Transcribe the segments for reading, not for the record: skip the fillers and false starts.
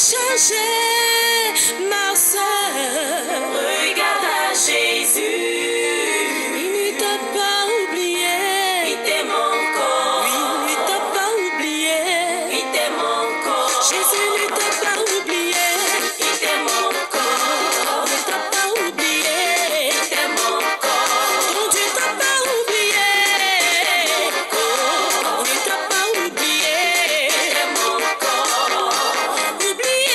changé ma sœur. Regarde à Jésus. Il ne t'a pas oublié. Il t'aime encore. Oui, il ne t'a pas oublié. Il t'aime encore. Jésus ne t'a pas oublié. Il t'aime encore. Il ne t'a pas oublié. Il t'aime encore. Ton Dieu t'a pas oublié. Oh, il ne t'a pas oublié. Il t'aime encore. Oublié.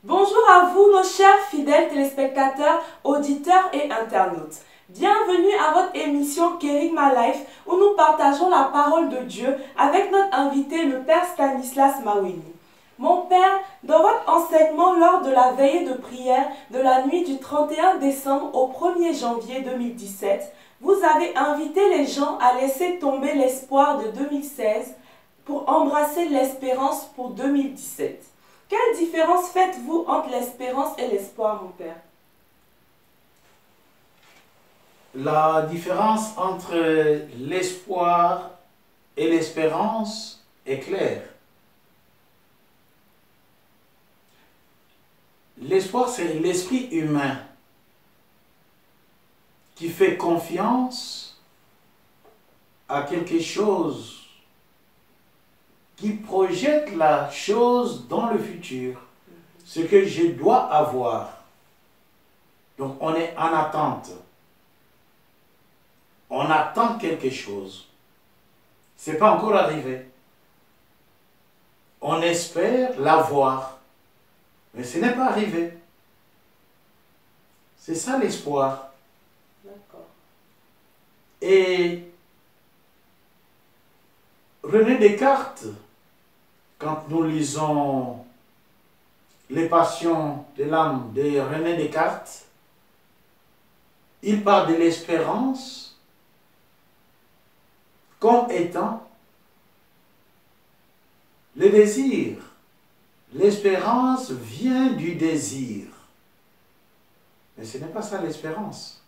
Bonjour à vous, nos chers fidèles téléspectateurs, auditeurs et internautes. Bienvenue à votre émission Kerygma Life où nous partageons la parole de Dieu avec notre invité, le Père Stanislas Mawini. Mon Père, dans votre enseignement lors de la veillée de prière de la nuit du 31 décembre au 1er janvier 2017, vous avez invité les gens à laisser tomber l'espoir de 2016 pour embrasser l'espérance pour 2017. Quelle différence faites-vous entre l'espérance et l'espoir, mon Père? La différence entre l'espoir et l'espérance est claire. L'espoir, c'est l'esprit humain qui fait confiance à quelque chose, qui projette la chose dans le futur, ce que je dois avoir. Donc on est en attente. On attend quelque chose. Ce n'est pas encore arrivé. On espère l'avoir, mais ce n'est pas arrivé. C'est ça l'espoir. D'accord. Et René Descartes, quand nous lisons Les Passions de l'âme de René Descartes, il parle de l'espérance comme étant le désir. L'espérance vient du désir. Mais ce n'est pas ça l'espérance.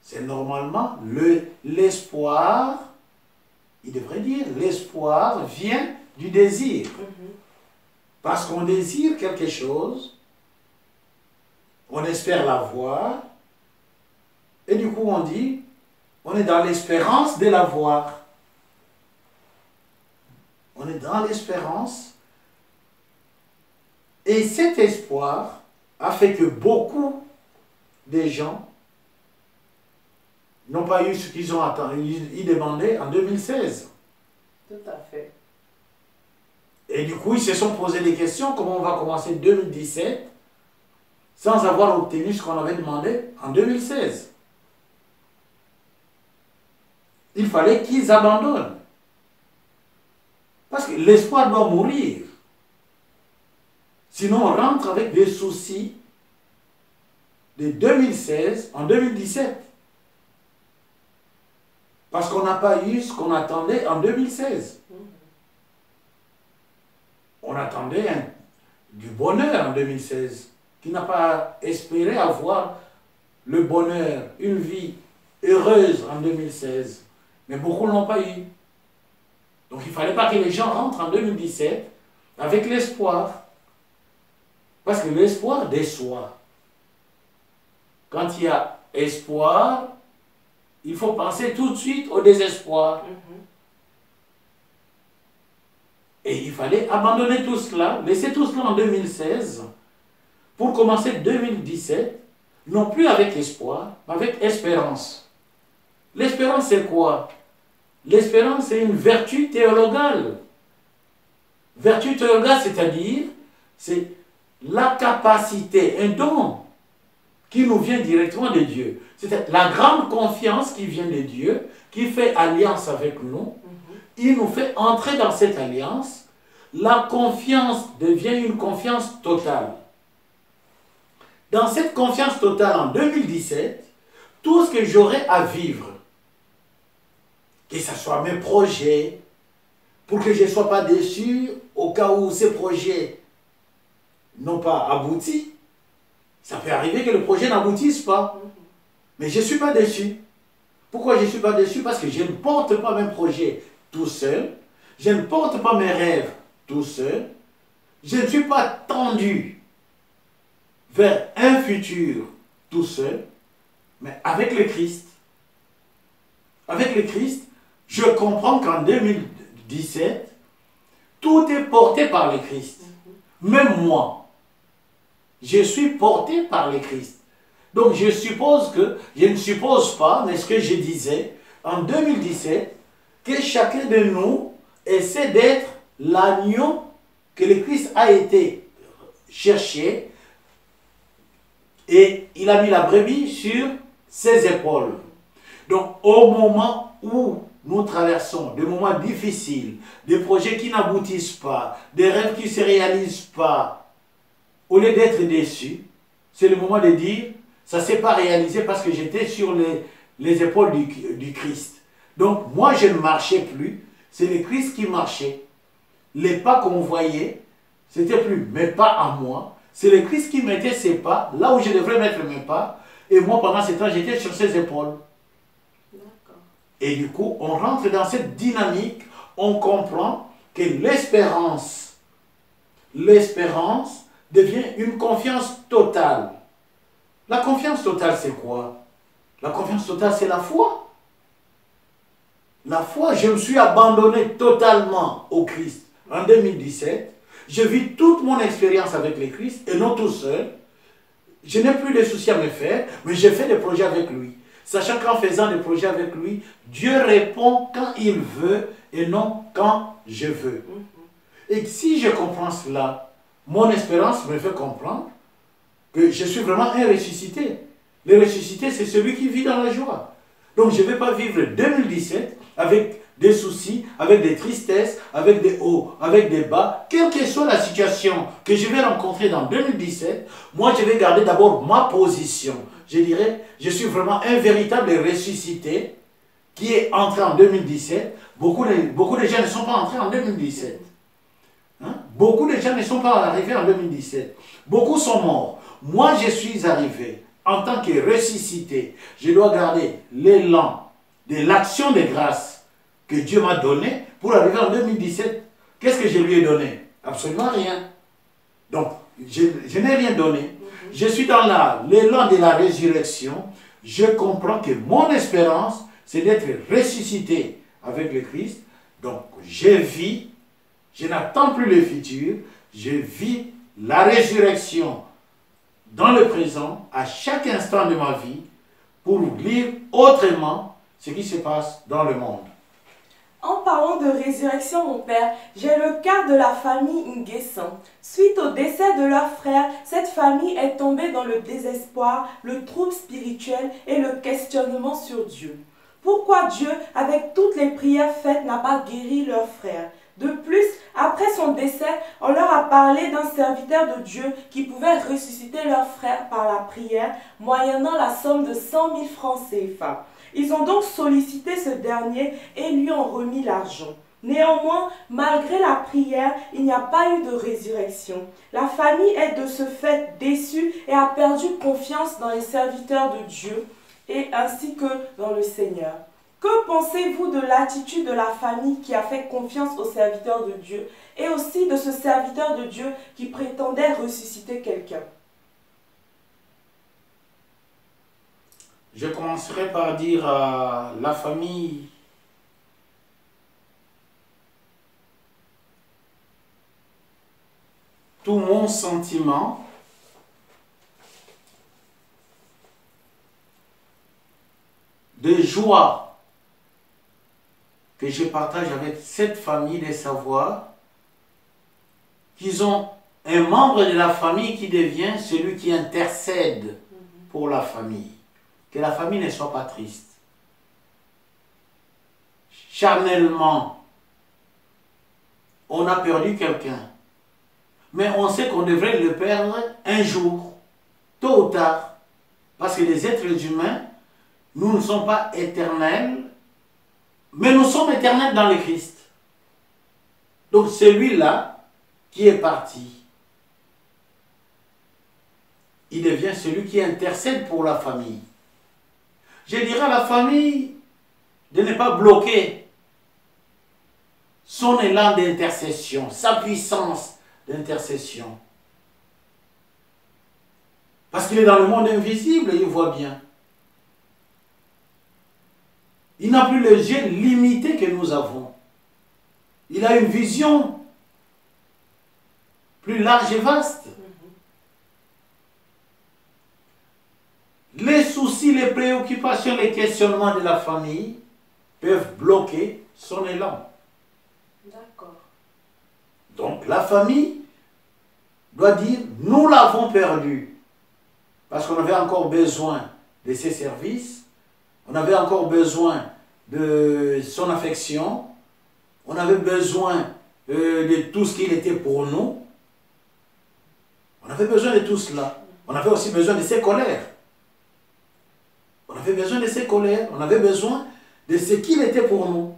C'est normalement l'espoir, il devrait dire, l'espoir vient du désir. Parce qu'on désire quelque chose, on espère l'avoir, et du coup on dit, on est dans l'espérance de l'avoir. On est dans l'espérance, et cet espoir a fait que beaucoup de gens n'ont pas eu ce qu'ils ont attendu, ils demandaient en 2016. Tout à fait. Et du coup, ils se sont posé des questions, comment on va commencer 2017 sans avoir obtenu ce qu'on avait demandé en 2016. Il fallait qu'ils abandonnent. Parce que l'espoir doit mourir. Sinon, on rentre avec des soucis de 2016 en 2017. Parce qu'on n'a pas eu ce qu'on attendait en 2016. On attendait du bonheur en 2016, qui n'a pas espéré avoir le bonheur, une vie heureuse en 2016. Mais beaucoup ne l'ont pas eu. Donc il ne fallait pas que les gens rentrent en 2017 avec l'espoir. Parce que l'espoir déçoit. Quand il y a espoir, il faut penser tout de suite au désespoir. Et il fallait abandonner tout cela, laisser tout cela en 2016, pour commencer 2017, non plus avec espoir, mais avec espérance. L'espérance, c'est quoi? L'espérance, c'est une vertu théologale. Vertu théologale, c'est-à-dire, c'est la capacité, un don qui nous vient directement de Dieu. C'est la grande confiance qui vient de Dieu, qui fait alliance avec nous. Il nous fait entrer dans cette alliance. La confiance devient une confiance totale. Dans cette confiance totale en 2017, tout ce que j'aurai à vivre, que ce soit mes projets, pour que je ne sois pas déçu au cas où ces projets n'ont pas abouti. Ça peut arriver que le projet n'aboutisse pas. Mais je ne suis pas déçu. Pourquoi je ne suis pas déçu? Parce que je ne porte pas mes projets tout seul. Je ne porte pas mes rêves tout seul. Je ne suis pas tendu vers un futur tout seul, mais avec le Christ. Avec le Christ, je comprends qu'en 2017, tout est porté par le Christ. Même moi, je suis porté par le Christ. Donc je suppose que, je ne suppose pas, mais ce que je disais, en 2017, que chacun de nous essaie d'être l'agneau que le Christ a été cherché et il a mis la brebis sur ses épaules. Donc au moment où nous traversons des moments difficiles, des projets qui n'aboutissent pas, des rêves qui ne se réalisent pas, au lieu d'être déçus, c'est le moment de dire, ça ne s'est pas réalisé parce que j'étais sur les épaules du Christ. Donc moi je ne marchais plus, c'est le Christ qui marchait. Les pas qu'on voyait, c'était plus mes pas à moi, c'est le Christ qui mettait ses pas là où je devrais mettre mes pas, et moi pendant ce temps j'étais sur ses épaules. Et du coup, on rentre dans cette dynamique, on comprend que l'espérance devient une confiance totale. La confiance totale, c'est quoi? La confiance totale, c'est la foi. La foi, je me suis abandonné totalement au Christ. En 2017, je vis toute mon expérience avec le Christ, et non tout seul. Je n'ai plus de soucis à me faire, mais je fais des projets avec lui. Sachant qu'en faisant des projets avec lui, Dieu répond quand il veut et non quand je veux. Et si je comprends cela, mon espérance me fait comprendre que je suis vraiment un ressuscité. Le ressuscité, c'est celui qui vit dans la joie. Donc je ne vais pas vivre 2017 avec des soucis, avec des tristesses, avec des hauts, avec des bas. Quelle que soit la situation que je vais rencontrer dans 2017, moi je vais garder d'abord ma position. Je dirais, je suis vraiment un véritable ressuscité qui est entré en 2017. Beaucoup de gens ne sont pas entrés en 2017. Hein? Beaucoup de gens ne sont pas arrivés en 2017. Beaucoup sont morts. Moi, je suis arrivé en tant que ressuscité. Je dois garder l'élan de l'action de grâce que Dieu m'a donné pour arriver en 2017. Qu'est-ce que je lui ai donné? Absolument rien. Donc, je n'ai rien donné. Je suis dans l'élan de la résurrection. Je comprends que mon espérance, c'est d'être ressuscité avec le Christ. Donc, je vis, je n'attends plus le futur, je vis la résurrection dans le présent, à chaque instant de ma vie, pour lire autrement ce qui se passe dans le monde. En parlant de résurrection, mon père, j'ai le cas de la famille Nguessan. Suite au décès de leur frère, cette famille est tombée dans le désespoir, le trouble spirituel et le questionnement sur Dieu. Pourquoi Dieu, avec toutes les prières faites, n'a pas guéri leur frère? De plus, après son décès, on leur a parlé d'un serviteur de Dieu qui pouvait ressusciter leur frère par la prière, moyennant la somme de 100 000 francs CFA. Ils ont donc sollicité ce dernier et lui ont remis l'argent. Néanmoins, malgré la prière, il n'y a pas eu de résurrection. La famille est de ce fait déçue et a perdu confiance dans les serviteurs de Dieu et ainsi que dans le Seigneur. Que pensez-vous de l'attitude de la famille qui a fait confiance aux serviteurs de Dieu et aussi de ce serviteur de Dieu qui prétendait ressusciter quelqu'un? Je commencerai par dire à la famille tout mon sentiment de joie que je partage avec cette famille, de savoir qu'ils ont un membre de la famille qui devient celui qui intercède pour la famille. Que la famille ne soit pas triste. Charnellement, on a perdu quelqu'un. Mais on sait qu'on devrait le perdre un jour, tôt ou tard. Parce que les êtres humains, nous ne sommes pas éternels, mais nous sommes éternels dans le Christ. Donc celui-là qui est parti, il devient celui qui intercède pour la famille. Je dirais à la famille de ne pas bloquer son élan d'intercession, sa puissance d'intercession. Parce qu'il est dans le monde invisible et il voit bien. Il n'a plus les yeux limités que nous avons. Il a une vision plus large et vaste. Les soucis, les préoccupations, les questionnements de la famille peuvent bloquer son élan. D'accord. Donc la famille doit dire, nous l'avons perdu. Parce qu'on avait encore besoin de ses services, on avait encore besoin de son affection, on avait besoin de tout ce qu'il était pour nous. On avait besoin de tout cela. On avait aussi besoin de ses colères. On avait besoin de ses colères, on avait besoin de ce qu'il était pour nous.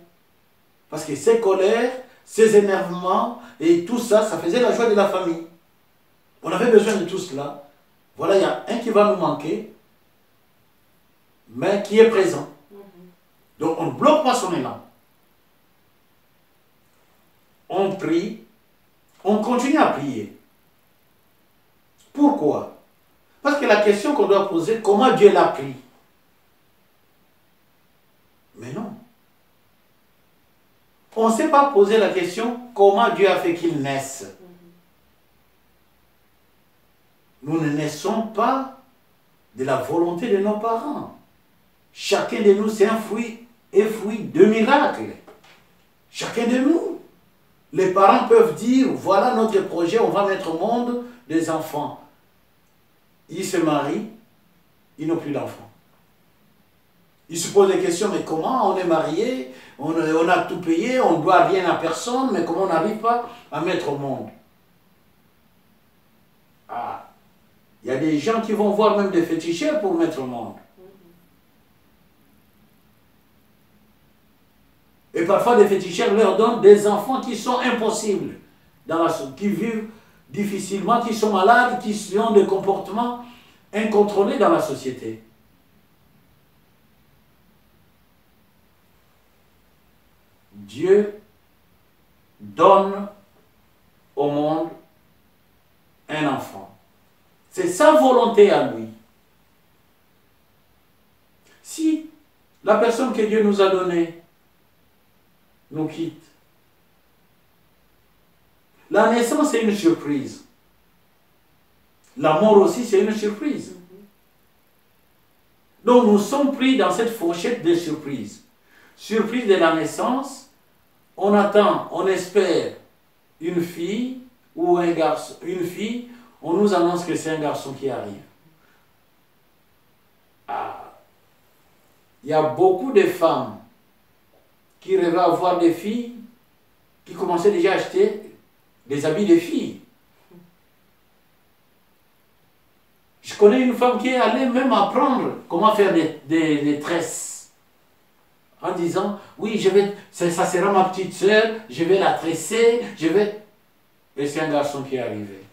Parce que ses colères, ses énervements et tout ça, ça faisait la joie de la famille. On avait besoin de tout cela. Voilà, il y a un qui va nous manquer, mais qui est présent. Donc on ne bloque pas son élan. On prie, on continue à prier. Pourquoi? Parce que la question qu'on doit poser, comment Dieu l'a pris? Mais non. On ne s'est pas posé la question, comment Dieu a fait qu'il naisse? Nous ne naissons pas de la volonté de nos parents. Chacun de nous, c'est un fruit de miracle. Chacun de nous. Les parents peuvent dire, voilà notre projet, on va mettre au monde des enfants. Ils se marient, ils n'ont plus d'enfants. Ils se posent des questions, mais comment on est marié, on a tout payé, on ne doit rien à personne, mais comment on n'arrive pas à mettre au monde? Ah, il y a des gens qui vont voir même des féticheurs pour mettre au monde. Et parfois, des féticheurs leur donnent des enfants qui sont impossibles, qui vivent difficilement, qui sont malades, qui ont des comportements incontrôlés dans la société. Dieu donne au monde un enfant. C'est sa volonté à lui. Si la personne que Dieu nous a donnée nous quitte, la naissance est une surprise. La mort aussi, c'est une surprise. Donc nous sommes pris dans cette fourchette de surprises. Surprise de la naissance, on attend, on espère une fille ou un garçon. Une fille, on nous annonce que c'est un garçon qui arrive. Ah, il y a beaucoup de femmes qui rêvaient avoir des filles, qui commençaient déjà à acheter des habits de filles. Je connais une femme qui est allée même apprendre comment faire des tresses. En disant, oui, ça sera ma petite sœur, je vais la tresser, Et c'est un garçon qui est arrivé.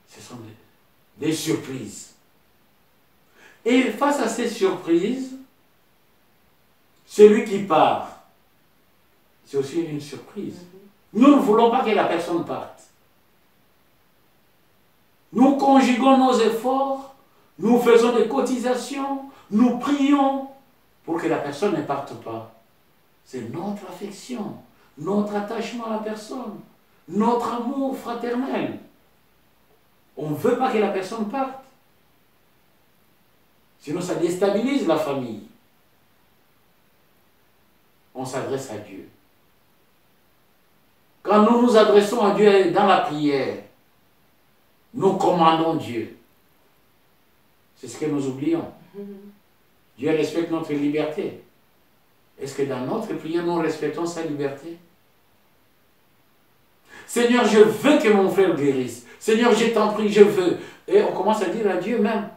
Ce sont des surprises. Et face à ces surprises, celui qui part, c'est aussi une surprise. Nous ne voulons pas que la personne parte. Nous conjuguons nos efforts, nous faisons des cotisations, nous prions pour que la personne ne parte pas. C'est notre affection, notre attachement à la personne, notre amour fraternel. On ne veut pas que la personne parte. Sinon, ça déstabilise la famille. On s'adresse à Dieu. Quand nous nous adressons à Dieu dans la prière, nous commandons Dieu. C'est ce que nous oublions. Dieu respecte notre liberté. Est-ce que dans notre prière, nous respectons sa liberté? Seigneur, je veux que mon frère guérisse. Seigneur, je t'en prie, je veux. Et on commence à dire à Dieu même,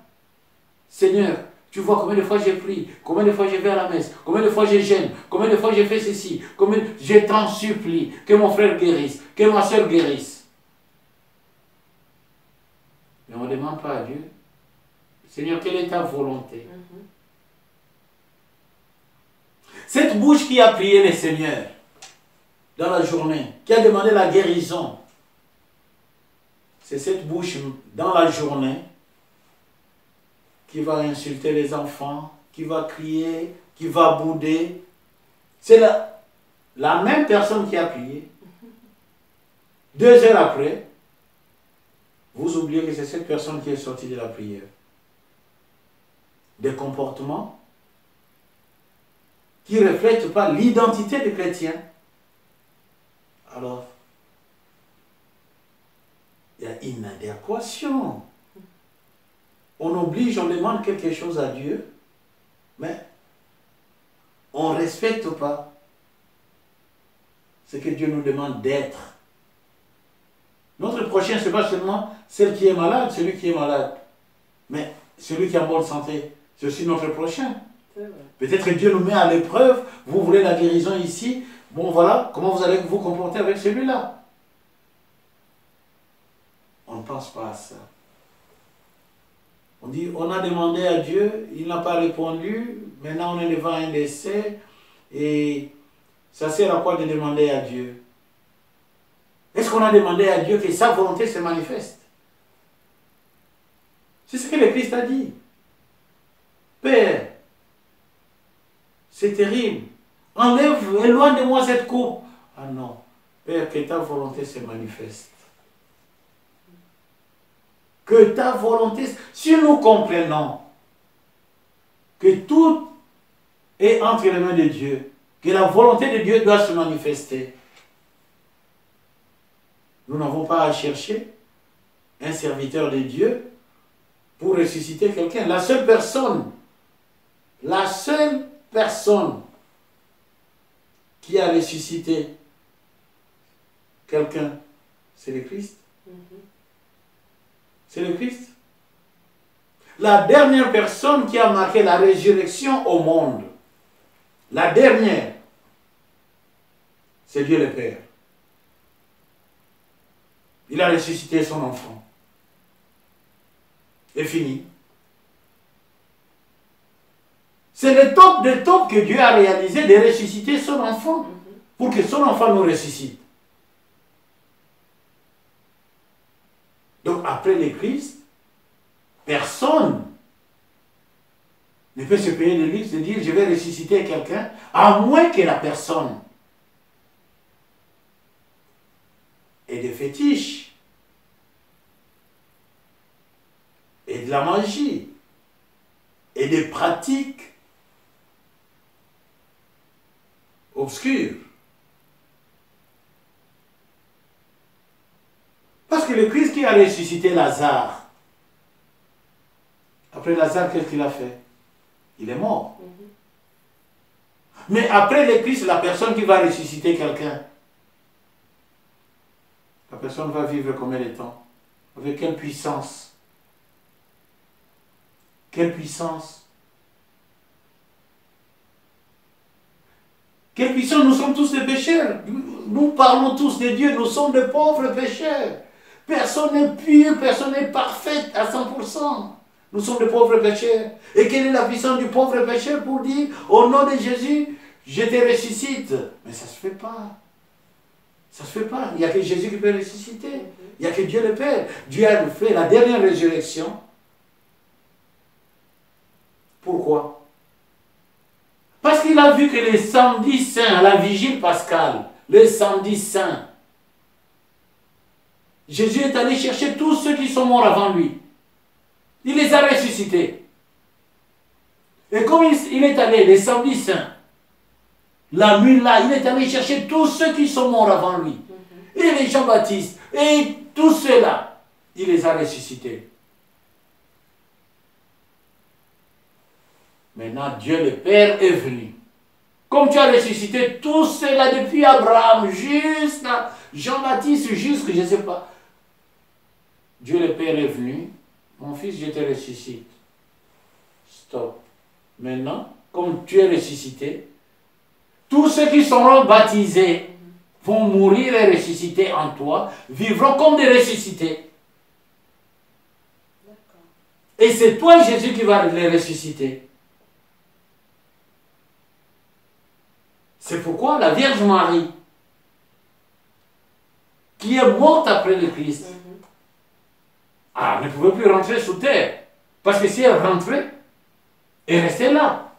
Seigneur, tu vois combien de fois j'ai prié, combien de fois je vais à la messe, combien de fois je gêne, combien de fois j'ai fait ceci, je t'en supplie que mon frère guérisse, que ma soeur guérisse. Mais on ne demande pas à Dieu, Seigneur, quelle est ta volonté? Cette bouche qui a prié le Seigneur dans la journée, qui a demandé la guérison, c'est cette bouche dans la journée qui va insulter les enfants, qui va crier, qui va bouder. C'est la même personne qui a prié. 2 heures après, vous oubliez que c'est cette personne qui est sortie de la prière. Des comportements qui ne reflètent pas l'identité du chrétien. Alors, il y a inadéquation. On oblige, on demande quelque chose à Dieu, mais on ne respecte pas ce que Dieu nous demande d'être. Notre prochain, ce n'est pas seulement celui qui est malade, mais celui qui est en bonne santé. C'est aussi notre prochain. Peut-être que Dieu nous met à l'épreuve, vous voulez la guérison ici, bon voilà, comment vous allez vous comporter avec celui-là? On ne pense pas à ça. On dit, on a demandé à Dieu, il n'a pas répondu, maintenant on est devant un décès, et ça sert à quoi de demander à Dieu? Est-ce qu'on a demandé à Dieu que sa volonté se manifeste? C'est ce que le Christ a dit. Père, c'est terrible, enlève, éloigne de moi cette coupe. Ah non, Père, que ta volonté se manifeste. Que ta volonté, si nous comprenons que tout est entre les mains de Dieu, que la volonté de Dieu doit se manifester, nous n'avons pas à chercher un serviteur de Dieu pour ressusciter quelqu'un. La seule personne qui a ressuscité quelqu'un, c'est le Christ. C'est le Christ. La dernière personne qui a marqué la résurrection au monde, la dernière, c'est Dieu le Père. Il a ressuscité son enfant. Et fini. C'est le top de top que Dieu a réalisé de ressusciter son enfant pour que son enfant nous ressuscite. Donc après le Christ, personne ne peut se payer le luxe de dire je vais ressusciter quelqu'un, à moins que la personne ait des fétiches et de la magie et des pratiques obscures. Parce que le Christ qui a ressuscité Lazare, après Lazare, qu'est-ce qu'il a fait? Il est mort. Mais après le Christ, la personne qui va ressusciter quelqu'un, la personne va vivre combien de temps? Avec quelle puissance? Quelle puissance? Quelle puissance? Nous sommes tous des pécheurs. Nous parlons tous de Dieu, nous sommes de pauvres pécheurs. Personne n'est pur, personne n'est parfait à 100%. Nous sommes de pauvres pécheurs. Et quelle est la puissance du pauvre pécheur pour dire, au nom de Jésus, je te ressuscite? Mais ça ne se fait pas. Ça ne se fait pas. Il n'y a que Jésus qui peut ressusciter. Il n'y a que Dieu le Père. Dieu a fait la dernière résurrection. Pourquoi? Parce qu'il a vu que les 110 saints à la vigile pascale, les 110 saints, Jésus est allé chercher tous ceux qui sont morts avant lui. Il les a ressuscités. Et comme il est allé, les 110 saints, la nuit là, il est allé chercher tous ceux qui sont morts avant lui. Et les Jean-Baptiste, et tous ceux-là, il les a ressuscités. Maintenant, Dieu le Père est venu. Comme tu as ressuscité tous ceux-là depuis Abraham jusqu'à Jean-Baptiste, jusqu'à je ne sais pas. Dieu le Père est venu. Mon fils, je te ressuscite. Stop. Maintenant, comme tu es ressuscité, tous ceux qui seront baptisés vont mourir et ressusciter en toi, vivront comme des ressuscités. Et c'est toi, Jésus, qui va les ressusciter. C'est pourquoi la Vierge Marie, qui est morte après le Christ, ne pouvait plus rentrer sous terre. Parce que si elle rentrait, elle restait là.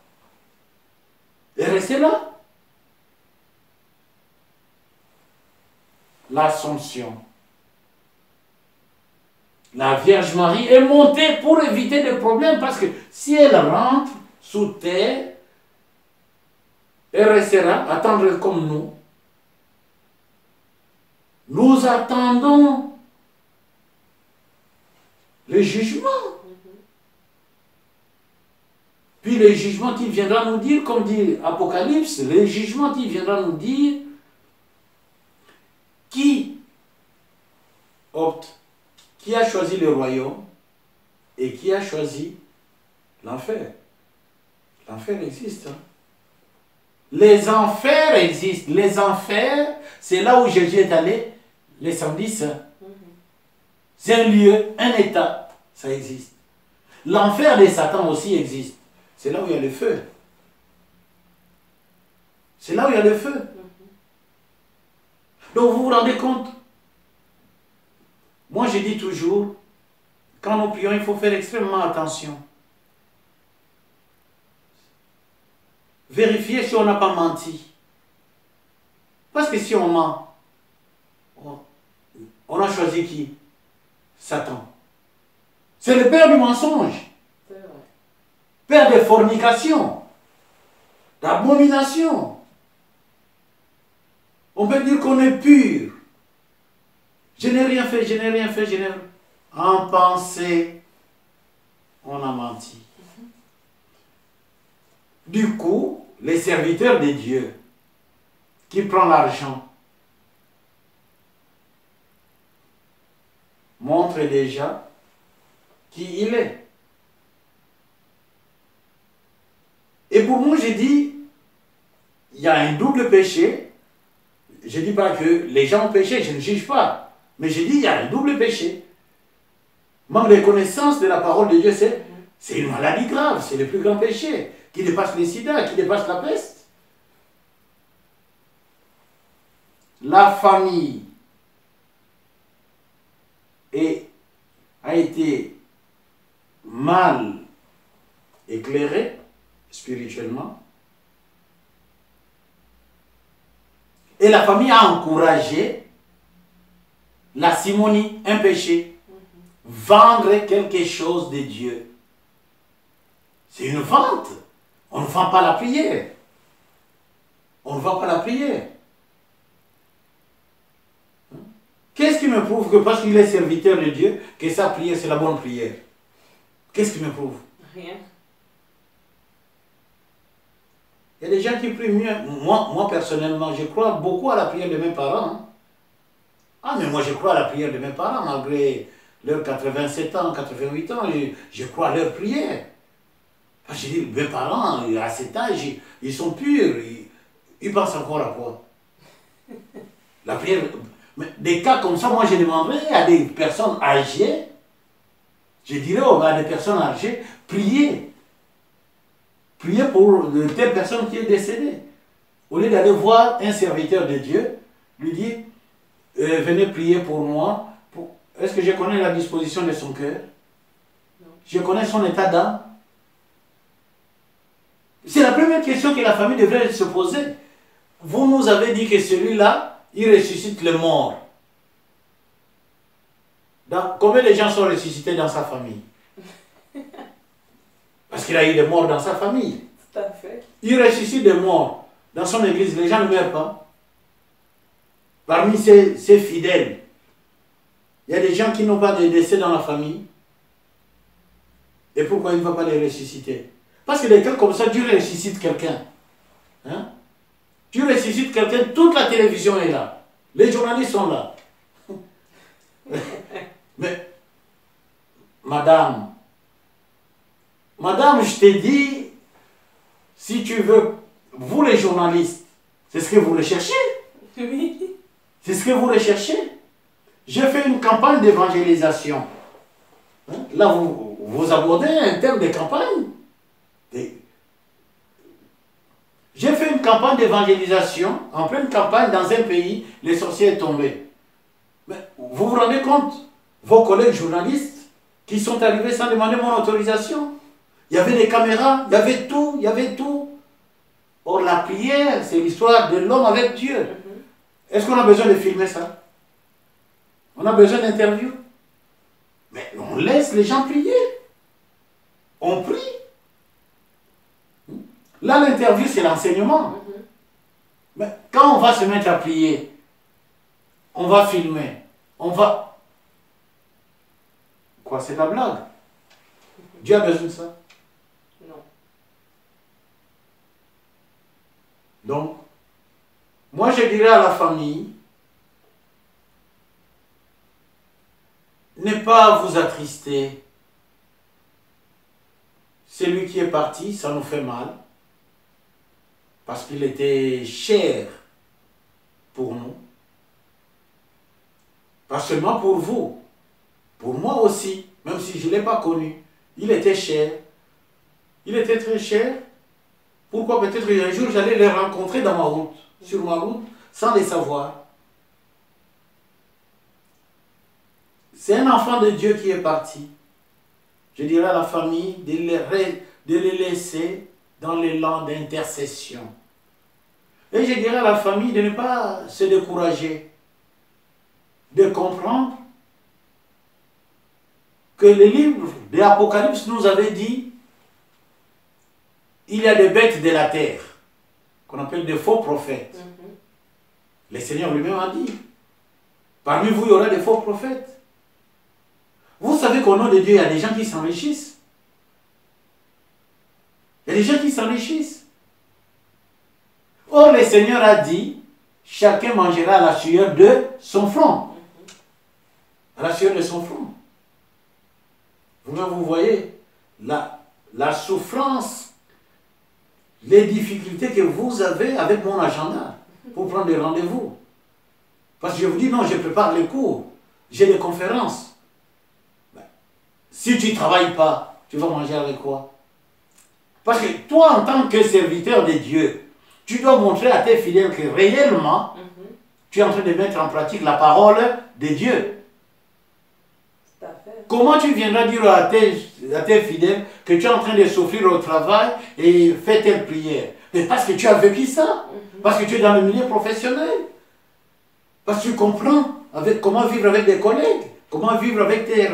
Elle restait là. L'Assomption. La Vierge Marie est montée pour éviter des problèmes, parce que si elle rentre sous terre, elle restera, attendre comme nous. Nous attendons le jugement. Puis le jugement qui viendra nous dire, comme dit Apocalypse, le jugement qui viendra nous dire qui opte, qui a choisi le royaume et qui a choisi l'enfer. L'enfer existe. Hein? Les enfers existent. Les enfers, c'est là où Jésus est allé, les samedis saints. C'est un lieu, un état, ça existe. L'enfer de Satan aussi existe. C'est là où il y a le feu. C'est là où il y a le feu. Donc vous vous rendez compte? Moi je dis toujours, quand nous prions, il faut faire extrêmement attention. Vérifier si on n'a pas menti. Parce que si on ment, on a choisi qui? Satan. C'est le père du mensonge. Père de fornication, d'abomination. On peut dire qu'on est pur. Je n'ai rien fait, je n'ai rien fait, je n'ai rien fait. En pensée, on a menti. Du coup, les serviteurs de Dieu qui prend l'argent montrent déjà qui il est. Et pour moi, j'ai dit, il y a un double péché. Je ne dis pas que les gens ont péché, je ne juge pas. Mais je dis, il y a un double péché. Manque de connaissance de la parole de Dieu, c'est une maladie grave, c'est le plus grand péché, qui dépasse le sida, qui dépasse la peste. La famille a été mal éclairée spirituellement. Et la famille a encouragé la simonie, un péché. Vendre quelque chose de Dieu. C'est une vente. On ne vend pas la prière. On ne vend pas la prière. Qu'est-ce qui me prouve que parce qu'il est serviteur de Dieu, que sa prière c'est la bonne prière? Qu'est-ce qui me prouve? Rien. Il y a des gens qui prient mieux. Moi personnellement, je crois beaucoup à la prière de mes parents. Hein. Ah, mais moi je crois à la prière de mes parents, malgré leurs 87 ans, 88 ans, je crois à leur prière. Parce que je dis, mes parents, à cet âge, ils sont purs, ils pensent encore à quoi? La prière. Mais des cas comme ça, moi je demanderais à des personnes âgées, je dirais à des personnes âgées, priez. Priez pour telle personne qui est décédée. Au lieu d'aller voir un serviteur de Dieu, lui dire, venez prier pour moi. Est-ce que je connais la disposition de son cœur? Je connais son état d'âme? C'est la première question que la famille devrait se poser. Vous nous avez dit que celui-là, il ressuscite les morts. Combien de gens sont ressuscités dans sa famille? Parce qu'il a eu des morts dans sa famille. Tout à fait. Il ressuscite des morts. Dans son église, les gens ne meurent pas. Parmi ses fidèles, il y a des gens qui n'ont pas de décès dans la famille. Et pourquoi il ne va pas les ressusciter? Parce que des cas comme ça, Dieu ressuscite quelqu'un. Hein? Dieu ressuscite quelqu'un, toute la télévision est là. Les journalistes sont là. Mais, madame, je t'ai dit, si tu veux, vous les journalistes, c'est ce que vous recherchez? Oui. C'est ce que vous recherchez? J'ai fait une campagne d'évangélisation. Hein? Là, vous vous abordez un thème de campagne. J'ai fait une campagne d'évangélisation, en pleine campagne dans un pays, les sorciers sont tombés. Mais vous vous rendez compte, vos collègues journalistes qui sont arrivés sans demander mon autorisation, il y avait des caméras, il y avait tout, il y avait tout. Or la prière, c'est l'histoire de l'homme avec Dieu. Est-ce qu'on a besoin de filmer ça? On a besoin d'interviews? Mais on laisse les gens prier. On prie. Là, l'interview, c'est l'enseignement. Mais quand on va se mettre à prier, on va filmer, on va... Quoi, c'est la blague? Dieu a besoin de ça? Non. Donc, moi je dirais à la famille, ne pas vous attrister. Celui qui est parti, ça nous fait mal. Parce qu'il était cher pour nous. Pas seulement pour vous, pour moi aussi, même si je ne l'ai pas connu. Il était cher. Il était très cher. Pourquoi peut-être un jour j'allais les rencontrer dans ma route, sur ma route, sans les savoir. C'est un enfant de Dieu qui est parti. Je dirais à la famille de les laisser dans l'élan d'intercession. Et je dirais à la famille de ne pas se décourager, de comprendre que le livre de l'Apocalypse nous avait dit il y a des bêtes de la terre, qu'on appelle des faux prophètes. Le Seigneur lui-même a dit, parmi vous il y aura des faux prophètes. Vous savez qu'au nom de Dieu, il y a des gens qui s'enrichissent. Il y a des gens qui s'enrichissent. Or, le Seigneur a dit, chacun mangera à la sueur de son front. À la sueur de son front. Vous voyez, la souffrance, les difficultés que vous avez avec mon agenda pour prendre des rendez-vous. Parce que je vous dis, non, je prépare les cours, j'ai des conférences. Si tu ne travailles pas, tu vas manger avec quoi? Parce que toi, en tant que serviteur de Dieu, tu dois montrer à tes fidèles que réellement, tu es en train de mettre en pratique la parole de Dieu. Comment tu viendras dire à tes fidèles que tu es en train de souffrir au travail et fais telle prière? Mais parce que tu as vécu ça. Parce que tu es dans le milieu professionnel. Parce que tu comprends comment vivre avec des collègues. Comment vivre avec tes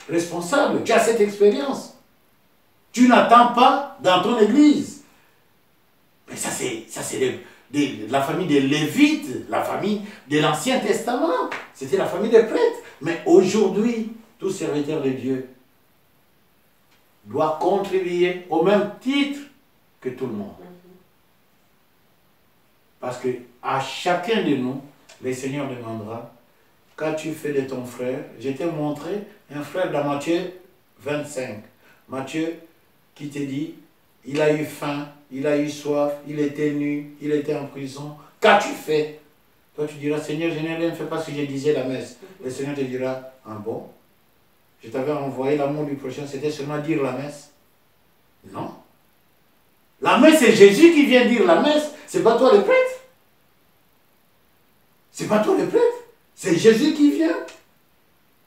responsables. Tu as cette expérience. Tu n'attends pas dans ton église. Mais ça c'est la famille des Lévites, la famille de l'Ancien Testament. C'était la famille des prêtres. Mais aujourd'hui, tout serviteur de Dieu doit contribuer au même titre que tout le monde. Parce que à chacun de nous, le Seigneur demandera, qu'as-tu fait de ton frère? Je t'ai montré un frère dans Matthieu 25. Matthieu qui te dit, il a eu faim, il a eu soif, il était nu, il était en prison. Qu'as-tu fait? Toi tu diras, Seigneur, je n'ai rien fait parce que je disais la messe. Le Seigneur te dira, ah bon? Je t'avais envoyé l'amour du prochain, c'était seulement dire la messe. Non. La messe, c'est Jésus qui vient dire la messe. C'est pas toi le prêtre. C'est pas toi le prêtre. C'est Jésus qui vient.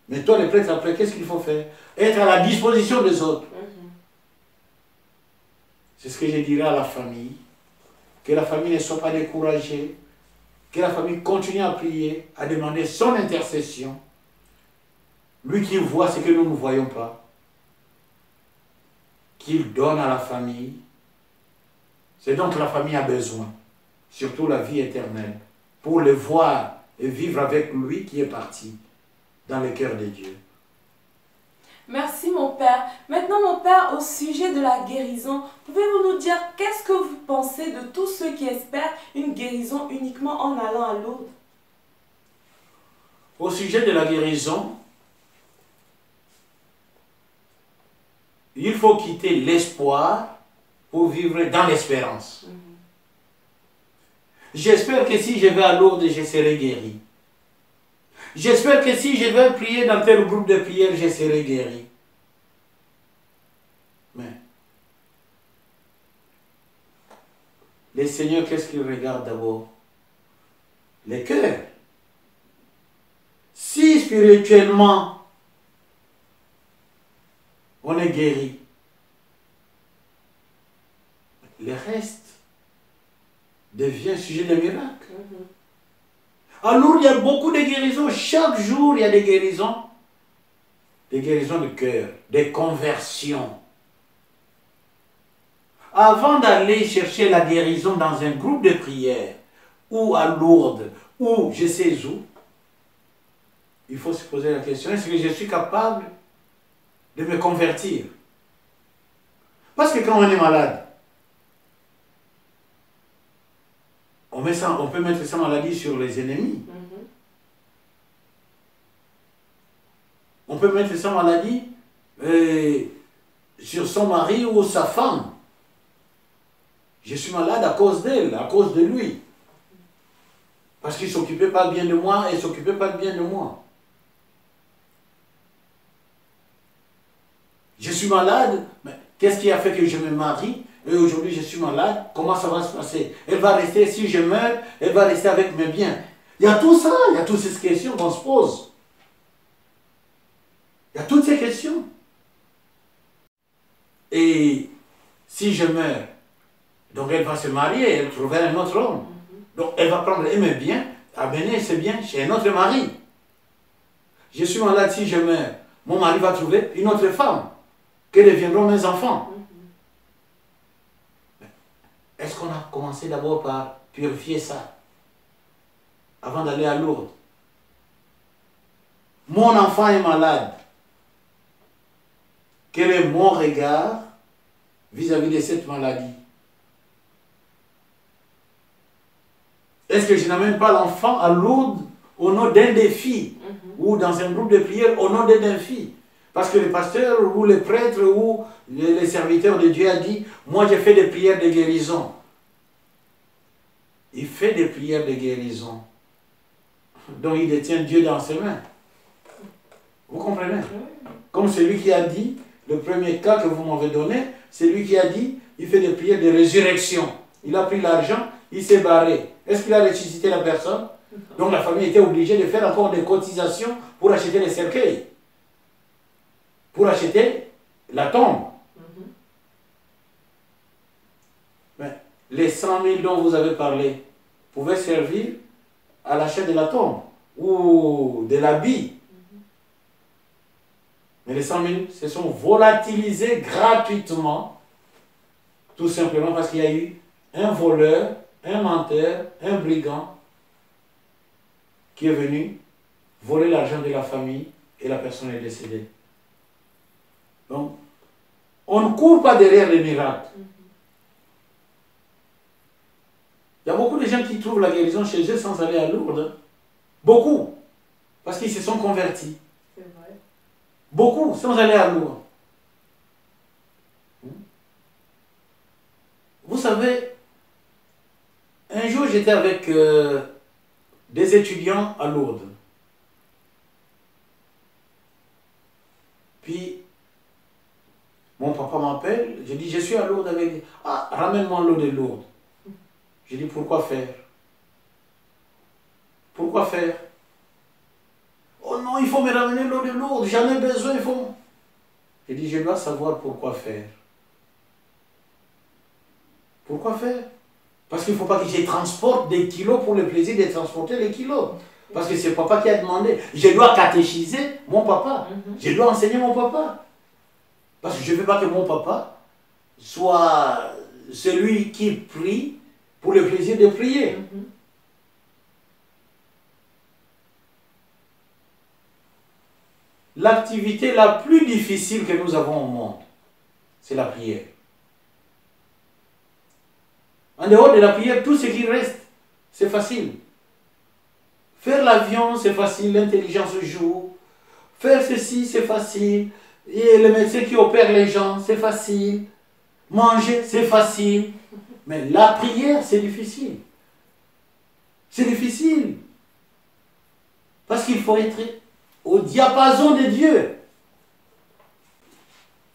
Mais toi le prêtre, après, qu'est-ce qu'il faut faire? Être à la disposition des autres. C'est ce que je dirais à la famille. Que la famille ne soit pas découragée. Que la famille continue à prier, à demander son intercession. Lui qui voit ce que nous ne voyons pas. Qu'il donne à la famille. C'est donc la famille a besoin. Surtout la vie éternelle. Pour le voir et vivre avec lui qui est parti dans le cœur de Dieu. Merci mon Père. Maintenant mon Père, au sujet de la guérison, pouvez-vous nous dire qu'est-ce que vous pensez de tous ceux qui espèrent une guérison uniquement en allant à Lourdes? Au sujet de la guérison, il faut quitter l'espoir pour vivre dans l'espérance. J'espère que si je vais à Lourdes, je serai guéri. J'espère que si je vais prier dans tel groupe de prière, je serai guéri. Mais les seigneurs, qu'est-ce qu'ils regardent d'abord? Les cœurs. Si spirituellement, on est guéri, le reste devient sujet de miracle. Alors il y a beaucoup de guérisons. Chaque jour, il y a des guérisons. Des guérisons de cœur, des conversions. Avant d'aller chercher la guérison dans un groupe de prière, ou à Lourdes, ou je sais où, il faut se poser la question, est-ce que je suis capable de me convertir? Parce que quand on est malade, on peut mettre sa maladie sur les ennemis. On peut mettre sa maladie sur son mari ou sa femme. Je suis malade à cause d'elle, à cause de lui. Parce qu'il ne s'occupait pas bien de moi et ne s'occupait pas bien de moi. Je suis malade, mais qu'est-ce qui a fait que je me marie? Et aujourd'hui je suis malade, comment ça va se passer? Elle va rester, si je meurs, elle va rester avec mes biens. Il y a tout ça, il y a toutes ces questions qu'on se pose. Il y a toutes ces questions. Et si je meurs, donc elle va se marier, elle trouvera un autre homme. Donc elle va prendre mes biens, amener ses biens chez un autre mari. Je suis malade, si je meurs, mon mari va trouver une autre femme. Que deviendront mes enfants? Est-ce qu'on a commencé d'abord par purifier ça avant d'aller à Lourdes? Mon enfant est malade. Quel est mon regard vis-à-vis de cette maladie? Est-ce que je n'amène pas l'enfant à Lourdes au nom d'un défi ou dans un groupe de prière au nom d'un défi? Parce que le pasteur ou le prêtre ou les serviteurs de Dieu a dit, moi j'ai fait des prières de guérison. Il fait des prières de guérison. Donc il détient Dieu dans ses mains. Vous comprenez? Comme celui qui a dit, le premier cas que vous m'avez donné, c'est lui qui a dit, il fait des prières de résurrection. Il a pris l'argent, il s'est barré. Est-ce qu'il a ressuscité la personne? Donc la famille était obligée de faire encore des cotisations pour acheter les cercueils. Pour acheter la tombe. Mais les 100 000 dont vous avez parlé pouvaient servir à l'achat de la tombe ou de l'habit. Mais les 100 000 se sont volatilisés gratuitement, tout simplement parce qu'il y a eu un voleur, un menteur, un brigand qui est venu voler l'argent de la famille et la personne est décédée. Donc, on ne court pas derrière les miracles. Il y a beaucoup de gens qui trouvent la guérison chez eux sans aller à Lourdes. Beaucoup. Parce qu'ils se sont convertis. C'est vrai. Beaucoup, sans aller à Lourdes. Vous savez, un jour j'étais avec des étudiants à Lourdes. Puis, mon papa m'appelle, je dis, je suis à Lourdes avec... Ah, ramène-moi l'eau de Lourdes. Je dis, pourquoi faire? Pourquoi faire? Oh non, il faut me ramener l'eau de Lourdes, j'en ai besoin, il faut... Je dis, je dois savoir pourquoi faire. Pourquoi faire? Parce qu'il ne faut pas que je transporte des kilos pour le plaisir de transporter les kilos. Parce que c'est papa qui a demandé. Je dois catéchiser mon papa. Je dois enseigner mon papa. Parce que je ne veux pas que mon papa soit celui qui prie pour le plaisir de prier. L'activité la plus difficile que nous avons au monde, c'est la prière. En dehors de la prière, tout ce qui reste, c'est facile. Faire l'avion, c'est facile, l'intelligence joue. Faire ceci, c'est facile. Et le médecin qui opère les gens, c'est facile. Manger, c'est facile. Mais la prière, c'est difficile. C'est difficile. Parce qu'il faut être au diapason de Dieu.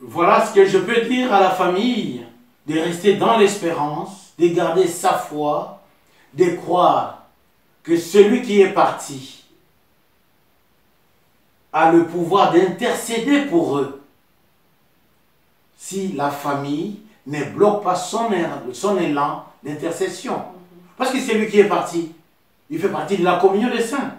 Voilà ce que je peux dire à la famille, de rester dans l'espérance, de garder sa foi, de croire que celui qui est parti a le pouvoir d'intercéder pour eux. Si la famille ne bloque pas son élan d'intercession. Parce que c'est lui qui est parti. Il fait partie de la communion des saints.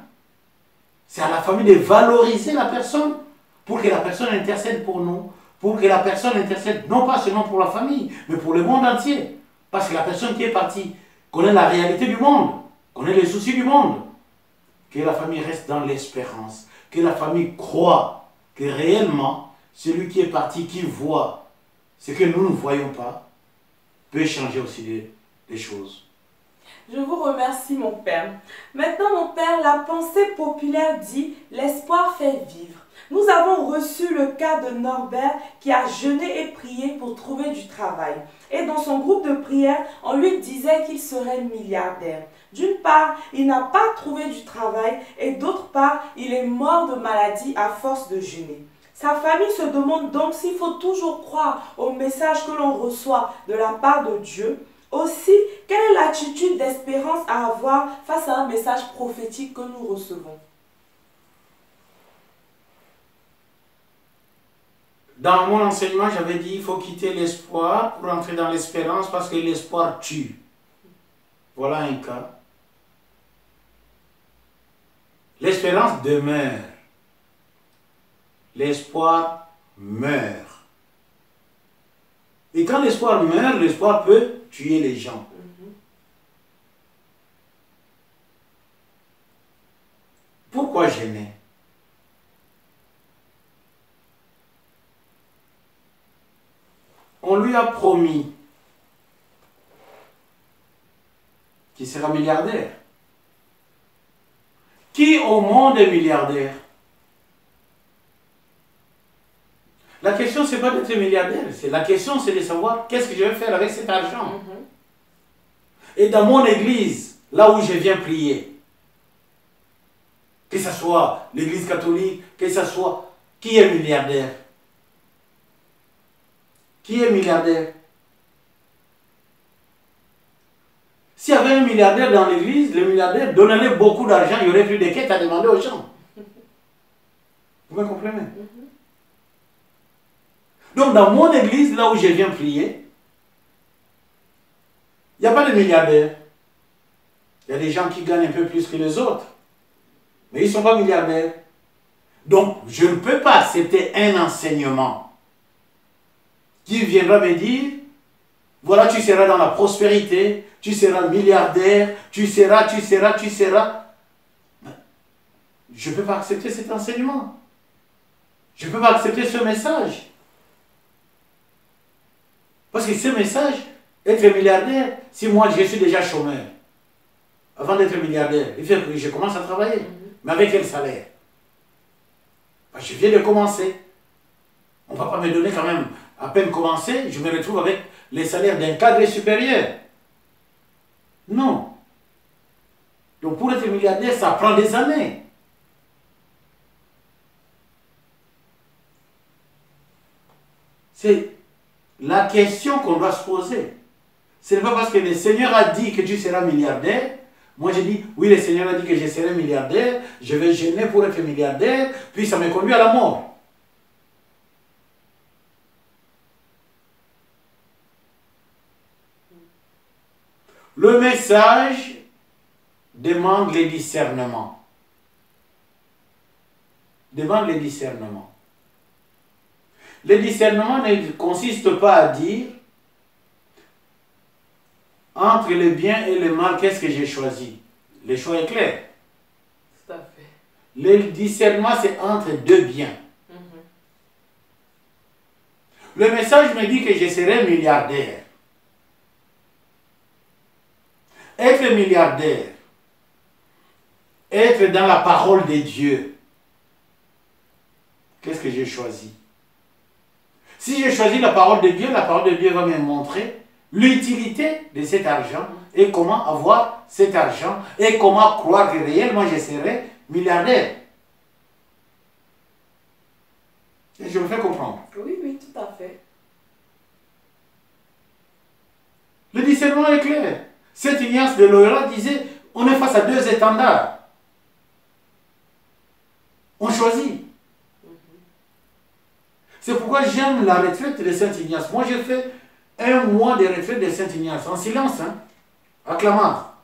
C'est à la famille de valoriser la personne pour que la personne intercède pour nous. Pour que la personne intercède non pas seulement pour la famille, mais pour le monde entier. Parce que la personne qui est partie connaît la réalité du monde, connaît les soucis du monde. Que la famille reste dans l'espérance. Que la famille croit que réellement, celui qui est parti, qui voit ce que nous ne voyons pas, peut changer aussi les choses. Je vous remercie, mon père. Maintenant, mon père, la pensée populaire dit « l'espoir fait vivre ». Nous avons reçu le cas de Norbert qui a jeûné et prié pour trouver du travail. Et dans son groupe de prière, on lui disait qu'il serait milliardaire. D'une part, il n'a pas trouvé du travail et d'autre part, il est mort de maladie à force de jeûner. Sa famille se demande donc s'il faut toujours croire au message que l'on reçoit de la part de Dieu. Aussi, quelle est l'attitude d'espérance à avoir face à un message prophétique que nous recevons? Dans mon enseignement, j'avais dit qu'il faut quitter l'espoir pour entrer dans l'espérance parce que l'espoir tue. Voilà un cas. L'espérance demeure. L'espoir meurt. Et quand l'espoir meurt, l'espoir peut tuer les gens. Pourquoi gêner? On lui a promis qu'il sera milliardaire. Qui au monde est milliardaire? La question, ce n'est pas d'être milliardaire. La question, c'est de savoir qu'est-ce que je vais faire avec cet argent. Et dans mon église, là où je viens prier, que ce soit l'église catholique, que ce soit... Qui est milliardaire? Qui est milliardaire? S'il y avait un milliardaire dans l'église, le milliardaire donnerait beaucoup d'argent, il n'y aurait plus de quêtes à demander aux gens. Vous me comprenez? Donc dans mon église, là où je viens prier, il n'y a pas de milliardaires. Il y a des gens qui gagnent un peu plus que les autres. Mais ils ne sont pas milliardaires. Donc je ne peux pas accepter un enseignement qui viendra me dire, voilà, tu seras dans la prospérité, tu seras milliardaire, tu seras. Je ne peux pas accepter cet enseignement. Je ne peux pas accepter ce message. Parce que ce message, être milliardaire, si moi je suis déjà chômeur, avant d'être milliardaire, il faut que je commence à travailler. Mais avec quel salaire? Je viens de commencer. On ne va pas me donner quand même, à peine commencé, je me retrouve avec les salaires d'un cadre supérieur. Non. Donc pour être milliardaire, ça prend des années. C'est la question qu'on doit se poser. Ce n'est pas parce que le Seigneur a dit que tu seras milliardaire. Moi je dis, oui, le Seigneur a dit que je serai milliardaire, je vais jeûner pour être milliardaire, puis ça me conduit à la mort. Le message demande le discernement. Demande le discernement. Le discernement ne consiste pas à dire entre le bien et le mal, qu'est-ce que j'ai choisi? Le choix est clair. Tout à fait. Le discernement, c'est entre deux biens. Le message me dit que je serai milliardaire. Être milliardaire, être dans la parole de Dieu, qu'est-ce que j'ai choisi? Si j'ai choisi la parole de Dieu va me montrer l'utilité de cet argent et comment avoir cet argent et comment croire que réellement je serai milliardaire. Et je me fais comprendre. Oui, oui. Oui, tout à fait. Le discernement est clair. Saint Ignace de Loyola disait, on est face à deux étendards. On choisit. C'est pourquoi j'aime la retraite de Saint Ignace. Moi, j'ai fait 1 mois de retraite de Saint Ignace, en silence, hein, à Clamart.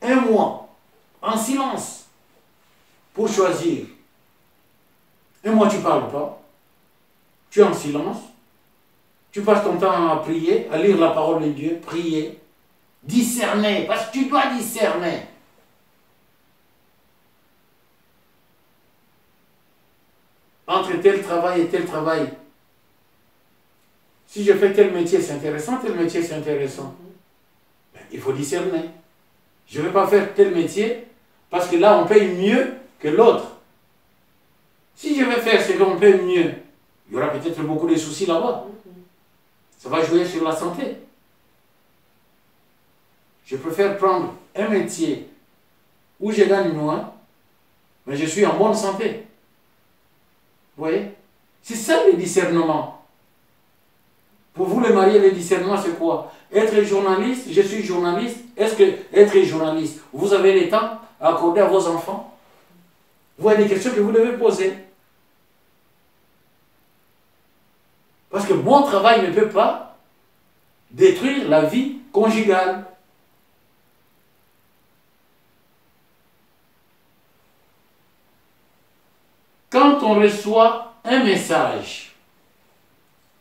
1 mois, en silence, pour choisir. 1 mois, tu ne parles pas. Tu es en silence. Tu passes ton temps à prier, à lire la parole de Dieu, prier, discerner, parce que tu dois discerner. Entre tel travail et tel travail. Si je fais tel métier, c'est intéressant, tel métier, c'est intéressant. Ben, il faut discerner. Je ne vais pas faire tel métier parce que là, on paye mieux que l'autre. Si je vais faire ce qu'on paye mieux, il y aura peut-être beaucoup de soucis là-bas. Ça va jouer sur la santé. Je préfère prendre un métier où je gagne moins, mais je suis en bonne santé. Vous voyez? C'est ça le discernement. Pour vous, les mariés, le discernement, c'est quoi? Être journaliste, je suis journaliste. Est-ce que être journaliste, vous avez le temps à accorder à vos enfants? Vous avez des questions que vous devez poser. Parce que mon travail ne peut pas détruire la vie conjugale. Quand on reçoit un message,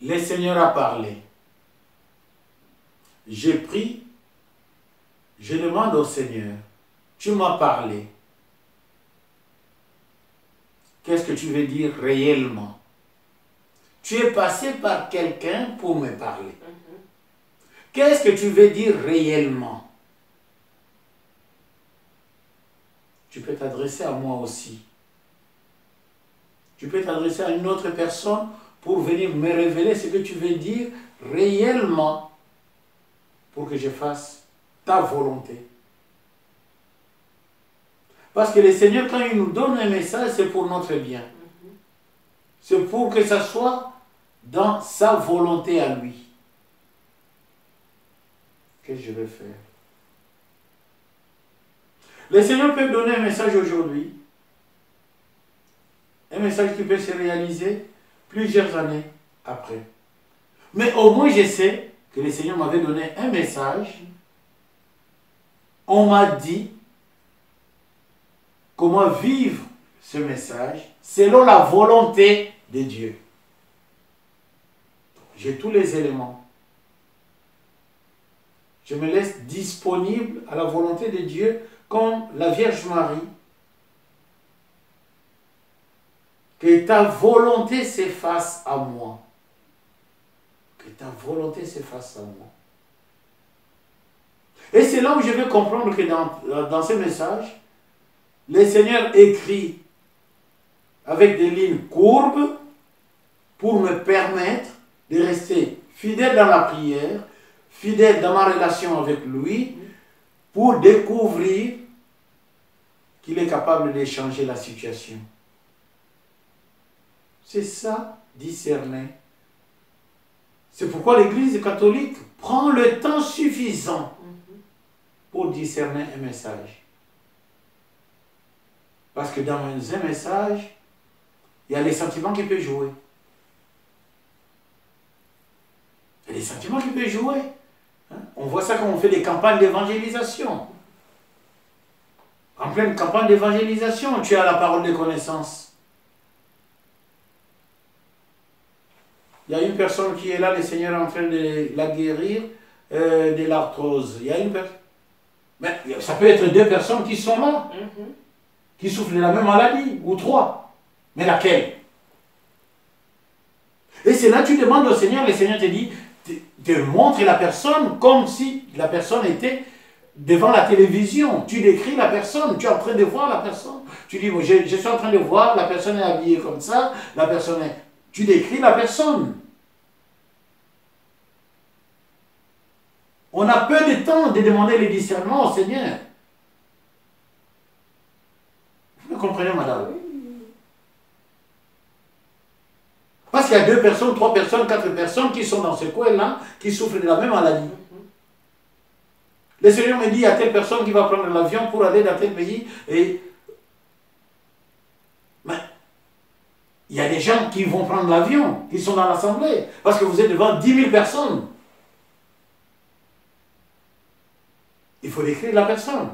le Seigneur a parlé. J'ai pris, je demande au Seigneur, tu m'as parlé. Qu'est-ce que tu veux dire réellement? Tu es passé par quelqu'un pour me parler. Qu'est-ce que tu veux dire réellement? Tu peux t'adresser à moi aussi. Tu peux t'adresser à une autre personne pour venir me révéler ce que tu veux dire réellement pour que je fasse ta volonté. Parce que le Seigneur, quand il nous donne un message, c'est pour notre bien. C'est pour que ça soit dans sa volonté à lui. Qu'est-ce que je vais faire? Le Seigneur peut donner un message aujourd'hui. Un message qui peut se réaliser plusieurs années après. Mais au moins je sais que le Seigneur m'avait donné un message. On m'a dit comment vivre ce message selon la volonté de Dieu. J'ai tous les éléments. Je me laisse disponible à la volonté de Dieu comme la Vierge Marie. Que ta volonté s'efface à moi. Que ta volonté s'efface à moi. Et c'est là où je vais comprendre que dans ce message, le Seigneur écrit avec des lignes courbes pour me permettre de rester fidèle dans la prière, fidèle dans ma relation avec lui, pour découvrir qu'il est capable de changer la situation. C'est ça, discerner. C'est pourquoi l'Église catholique prend le temps suffisant pour discerner un message. Parce que dans un message, il y a les sentiments qui peuvent jouer. Il y a des sentiments qui peuvent jouer. On voit ça quand on fait des campagnes d'évangélisation. En pleine campagne d'évangélisation, tu as la parole de connaissance. Il y a une personne qui est là, le Seigneur est en train de la guérir de l'arthrose. Il y a une personne. Mais ça peut être 2 personnes qui sont là, qui souffrent de la même maladie, ou 3. Mais laquelle? Et c'est là que tu demandes au Seigneur, le Seigneur te dit, te montre la personne comme si la personne était devant la télévision. Tu décris la personne, tu es en train de voir la personne. Tu dis, je suis en train de voir, la personne est habillée comme ça, la personne est... Tu décris la personne. On a peu de temps de demander le discernement au Seigneur. Vous me comprenez, madame? Parce qu'il y a 2 personnes, 3 personnes, 4 personnes qui sont dans ce coin-là, qui souffrent de la même maladie. Le Seigneur me dit, il y a telle personne qui va prendre l'avion pour aller dans tel pays. Et... Mais il y a des gens qui vont prendre l'avion, qui sont dans l'assemblée, parce que vous êtes devant 10 000 personnes. Il faut décrire la personne.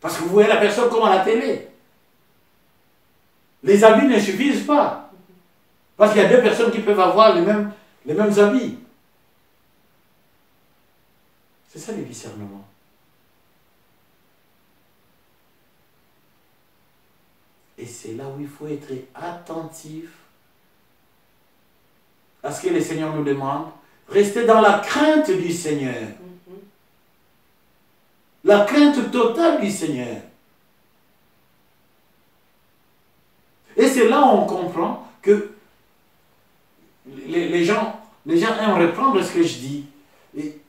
Parce que vous voyez la personne comme à la télé. Les habits ne suffisent pas. Parce qu'il y a 2 personnes qui peuvent avoir les mêmes habits. C'est ça le discernement. Et c'est là où il faut être attentif à ce que le Seigneur nous demande. Rester dans la crainte du Seigneur. La crainte totale du Seigneur. Et c'est là où on comprend que les gens aiment reprendre ce que je dis. Et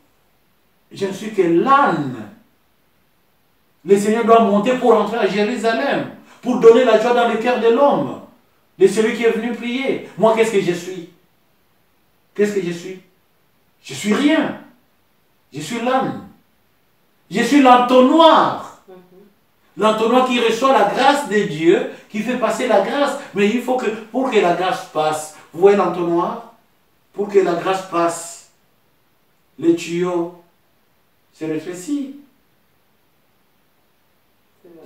je ne suis que l'âne. Le Seigneur doit monter pour entrer à Jérusalem, pour donner la joie dans le cœur de l'homme, de celui qui est venu prier. Moi, qu'est-ce que je suis? Qu'est-ce que je suis? Je suis rien. Je suis l'âne. Je suis l'entonnoir. L'entonnoir qui reçoit la grâce de Dieu, qui fait passer la grâce. Mais il faut que, pour que la grâce passe, vous voyez l'entonnoir? Pour que la grâce passe, le tuyau se rétrécit.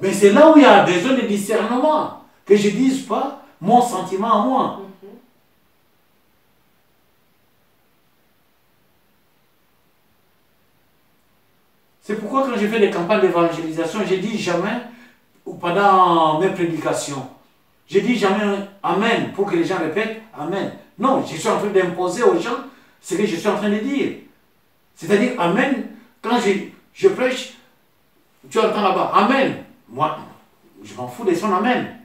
Mais c'est là où il y a besoin de discernement. Que je ne dise pas mon sentiment à moi. C'est pourquoi quand j'ai fait des campagnes d'évangélisation, je dis jamais, ou pendant mes prédications, je dis jamais Amen pour que les gens répètent Amen. Non, je suis en train d'imposer aux gens ce que je suis en train de dire. C'est-à-dire Amen, quand je prêche, tu entends là-bas Amen. Moi, je m'en fous de son Amen.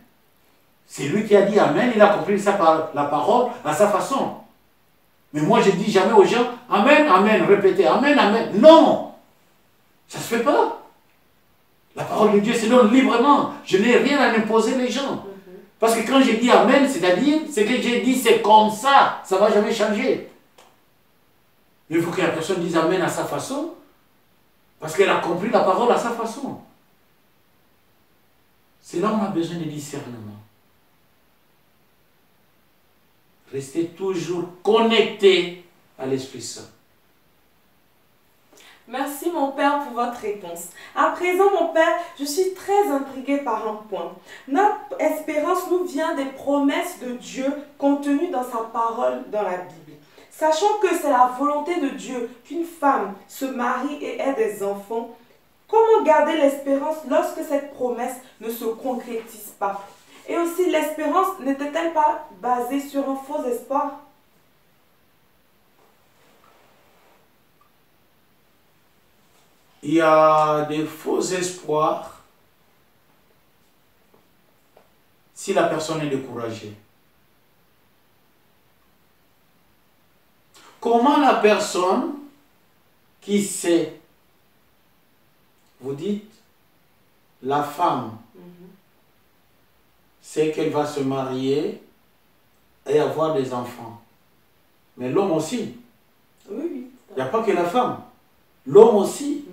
C'est lui qui a dit Amen, il a compris ça par la parole à sa façon. Mais moi, je ne dis jamais aux gens Amen, Amen, répétez Amen, Amen. Non! Ça ne se fait pas. La parole de Dieu se donne librement. Je n'ai rien à imposer les gens. Parce que quand j'ai dit Amen, c'est-à-dire, ce que j'ai dit, c'est comme ça. Ça ne va jamais changer. Mais il faut que la personne dise Amen à sa façon. Parce qu'elle a compris la parole à sa façon. C'est là où on a besoin de discernement. Restez toujours connecté à l'Esprit Saint. Merci mon Père pour votre réponse. À présent mon Père, je suis très intriguée par un point. Notre espérance nous vient des promesses de Dieu contenues dans sa parole dans la Bible. Sachant que c'est la volonté de Dieu qu'une femme se marie et ait des enfants, comment garder l'espérance lorsque cette promesse ne se concrétise pas? Et aussi l'espérance n'était-elle pas basée sur un faux espoir? Il y a des faux espoirs si la personne est découragée. Comment la personne qui sait, vous dites, la femme sait qu'elle va se marier et avoir des enfants. Mais l'homme aussi. Oui. Il n'y a pas que la femme. L'homme aussi.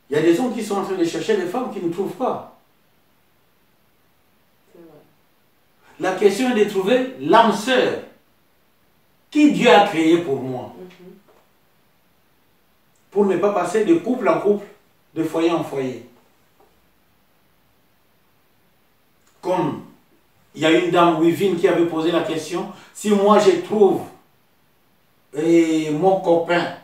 Il y a des hommes qui sont en train de chercher des femmes qui ne trouvent pas. La question est de trouver l'âme sœur qui Dieu a créé pour moi. Pour ne pas passer de couple en couple, de foyer en foyer. Comme il y a une dame, Wivine, qui avait posé la question, si moi je trouve mon copain,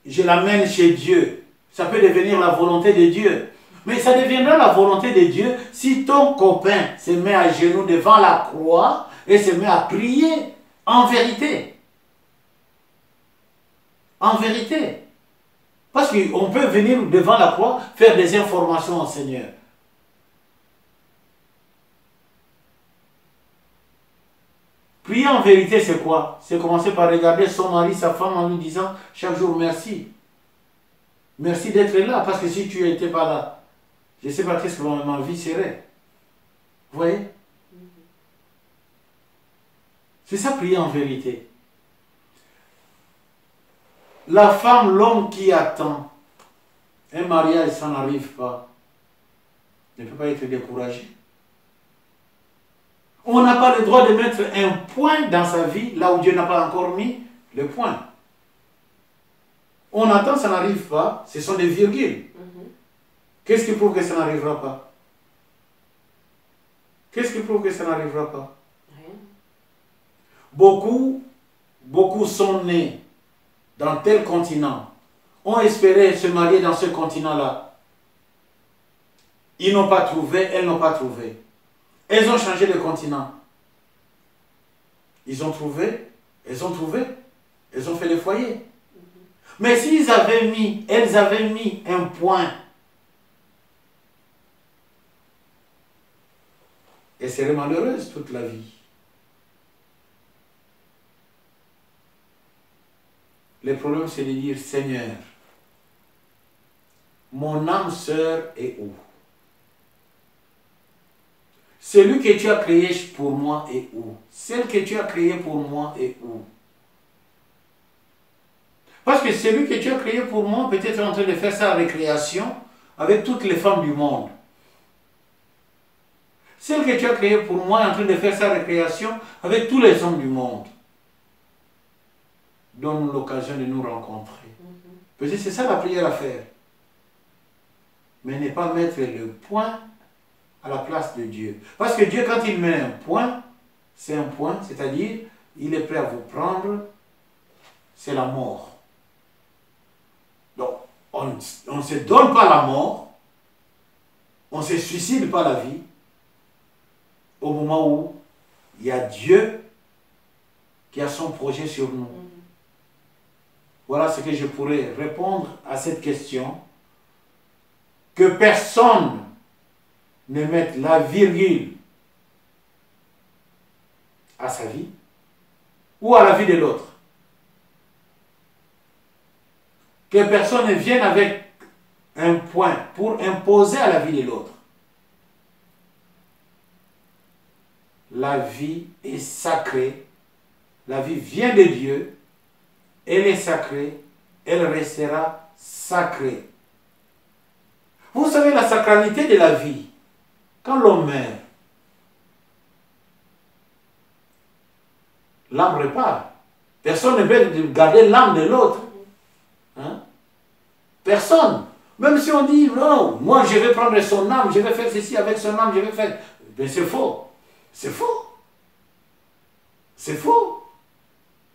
je l'amène chez Dieu, ça peut devenir la volonté de Dieu. Mais ça deviendra la volonté de Dieu si ton copain se met à genoux devant la croix et se met à prier en vérité. En vérité. Parce qu'on peut venir devant la croix faire des informations au Seigneur. Prier en vérité, c'est quoi? C'est commencer par regarder son mari, sa femme en lui disant chaque jour merci. Merci d'être là, parce que si tu n'étais pas là, je ne sais pas qu'est-ce que ma vie serait. Vous voyez? C'est ça, prier en vérité. La femme, l'homme qui attend un mariage, ça n'arrive pas, ne peut pas être découragé. On n'a pas le droit de mettre un point dans sa vie, là où Dieu n'a pas encore mis le point. On attend, ça n'arrive pas, ce sont des virgules. Qu'est-ce qui prouve que ça n'arrivera pas? Qu'est-ce qui prouve que ça n'arrivera pas? Rien. Beaucoup sont nés dans tel continent, ont espéré se marier dans ce continent-là. Ils n'ont pas trouvé, elles n'ont pas trouvé. Elles ont changé de continent. Ils ont trouvé, elles ont trouvé, elles ont fait le foyer. Mais s'ils avaient mis, elles avaient mis un point, elles seraient malheureuses toute la vie. Le problème, c'est de dire, Seigneur, mon âme sœur est où? Celui que tu as créé pour moi est où? Celle que tu as créée pour moi est où? Parce que celui que tu as créé pour moi peut être en train de faire sa récréation avec toutes les femmes du monde. Celle que tu as créée pour moi est en train de faire sa récréation avec tous les hommes du monde. Donne-nous l'occasion de nous rencontrer. Peut-être c'est ça la prière à faire. Mais ne pas mettre le point à la place de Dieu. Parce que Dieu, quand il met un point, c'est un point, c'est-à-dire, il est prêt à vous prendre, c'est la mort. Donc, on ne se donne pas la mort, on ne se suicide pas la vie, au moment où il y a Dieu qui a son projet sur nous. Voilà ce que je pourrais répondre à cette question. Que personne ne mette la virgule à sa vie ou à la vie de l'autre. Que personne ne vienne avec un point pour imposer à la vie de l'autre. La vie est sacrée. La vie vient de Dieu. Elle est sacrée. Elle restera sacrée. Vous savez la sacralité de la vie. Quand l'homme meurt, l'âme repart. Personne ne peut garder l'âme de l'autre. Hein? Personne. Même si on dit, non, moi je vais prendre son âme, je vais faire ceci avec son âme, je vais faire... Mais c'est faux. C'est faux. C'est faux.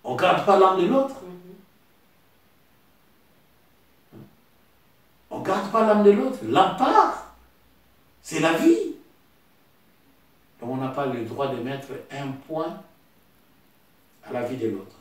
On ne garde pas l'âme de l'autre. On ne garde pas l'âme de l'autre. L'âme part. C'est la vie. Donc on n'a pas le droit de mettre un point à la vie de l'autre.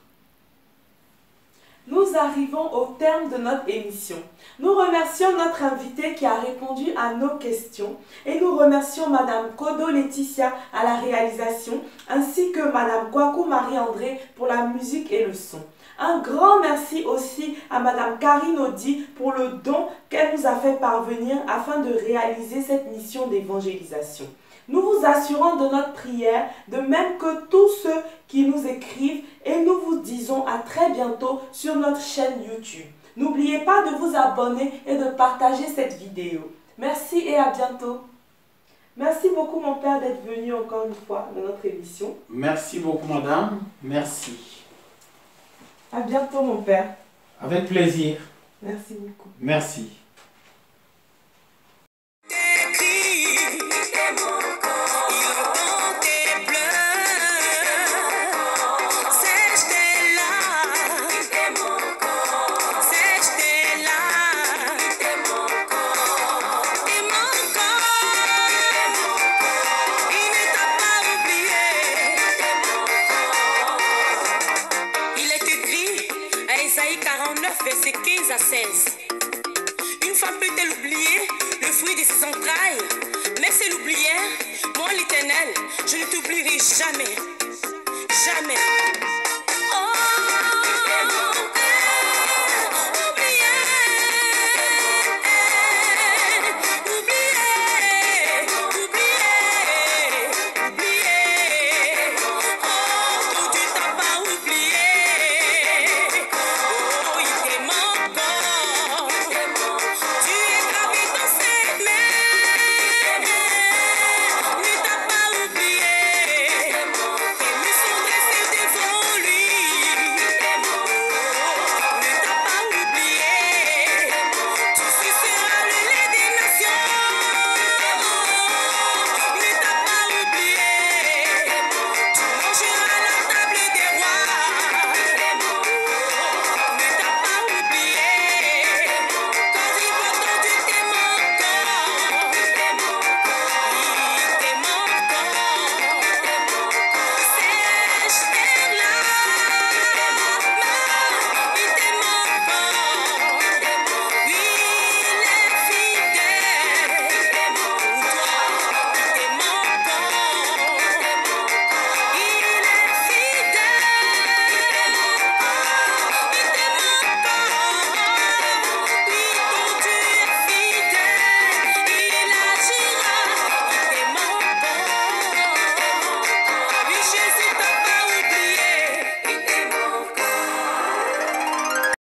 Nous arrivons au terme de notre émission. Nous remercions notre invité qui a répondu à nos questions et nous remercions Madame Kodo Laetitia à la réalisation ainsi que Madame Kwaku Marie-André pour la musique et le son. Un grand merci aussi à Madame Karine Audi pour le don qu'elle nous a fait parvenir afin de réaliser cette mission d'évangélisation. Nous vous assurons de notre prière, de même que tous ceux qui nous écrivent, et nous vous disons à très bientôt sur notre chaîne YouTube. N'oubliez pas de vous abonner et de partager cette vidéo. Merci et à bientôt. Merci beaucoup mon père d'être venu encore une fois dans notre émission. Merci beaucoup madame, merci. À bientôt mon père. Avec plaisir. Merci beaucoup. Merci. Verset 15 à 16. Une femme peut-elle oublier le fruit de ses entrailles? Mais c'est l'oublière, moi l'Éternel, je ne t'oublierai jamais.